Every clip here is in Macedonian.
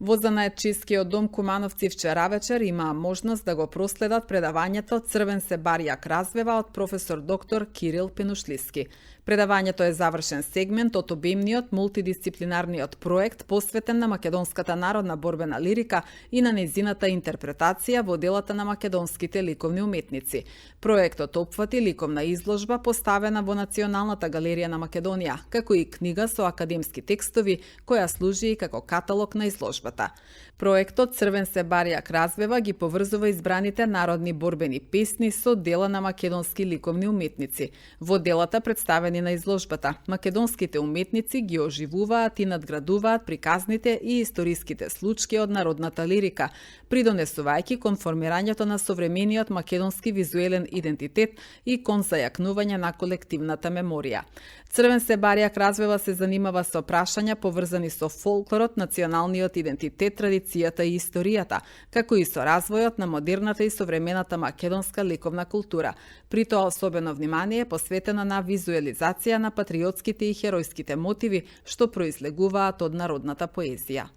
Во занаедчискиот дом Кумановци вчера вечер имаа можност да го проследат предавањето Црвен се барјак развева од професор доктор Кирил Пенушлиски. Предавањето е завршен сегмент од обемниот мултидисциплинарниот проект посветен на македонската народна борбена лирика и на нејзината интерпретација во делата на македонските ликовни уметници. Проектот опфати ликовна изложба поставена во Националната галерија на Македонија, како и книга со академски текстови, која служи и како каталог на изложбата. Проектот Црвен се барјак развева ги поврзува избраните народни борбени песни со дела на македонски ликовни уметници. Во делата представени на изложбата, македонските уметници ги оживуваат и надградуваат приказните и историските случаи од народната лирика, придонесувајќи кон формирањето на современиот македонски визуелен идентитет и кон зајакнување на колективната меморија. Црвен се барјак развева се занимава со прашања поврзани со фолклорот, националниот идентитет, традицијата и историјата, како и со развојот на модерната и современата македонска ликовна култура. При тоа особено внимание е посветено на визуелизација на патриотските и херојските мотиви што произлегуваат од народната поезија.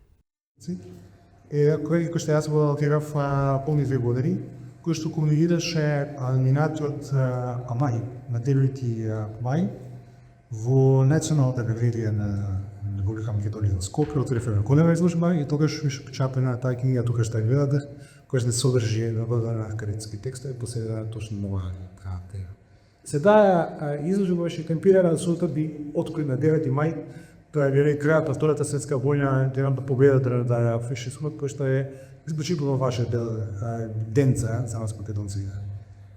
Колеги, кој што јас го алтерав полни 2 години, кој што комунигираше минатиот мај, на 9 мај, во Националната галерија на Република Македонија на Скопје, отворив една голема изложба и тогаш беше печатена таа книга тука што ја гледате, која се содржи на академски текстови, посветена точно на оваа тема. Седаа изложба беше темпирана со тоа би открои на 9 мај, тоа е крајот на Втората светска војна, дената победата на фашизмот, кој што е исклучително важен ден за нас македонци.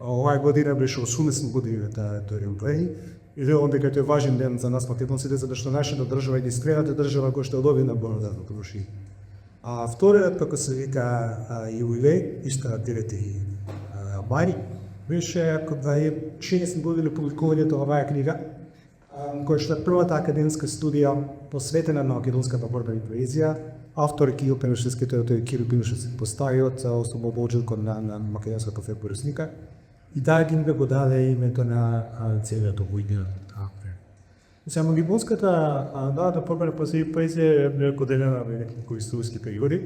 Оваа година беше 80 години тој юбилеј и верувам дека тој е важен ден за нас македонците, затоа што нашата држава е единствената држава која што доби на борбата да проши. А вториот, како се вика, юбилеј, исто на 9 мај, беше кога е 60 години публикувањето оваа книга, која што е првата академска студија посветена на македонската борбена поезија. Автор Кирил Пенушлиски, тој Кирил Пенушлиски поставиот ослободителот на македонската фепоресника. И таа книга го даде името на целиот војна. Сега македонската народна борбена поезија е поделена во неколку историски периоди.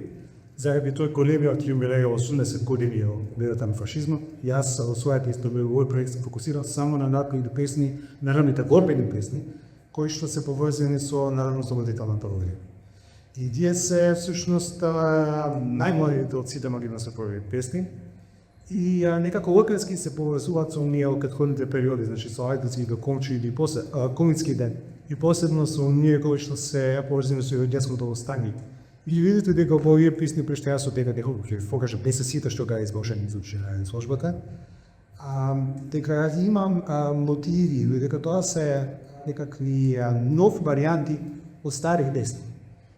Заради тој големиот јубилеј 80 години од победата на фашизмот, јас во својата историјска проект се фокусирам само на народните песни, народните борбени песни, кои што се поврзани со народно-ослободителната война. И тие се всушност најмладите од сите македонски борбени песни и некако локалски се поврзуваат со оние од претходните периоди, значи со Ајдовски до Комчи или после Комитски ден, и посебно со оние кои што се поврзани со јудејското востание. И видите дека во овие песни прешто јас дека ќе покажам без сите што га изложени изучена изложбата, дека имам мотиви, дека тоа се некакви нов варијанти од старих песни.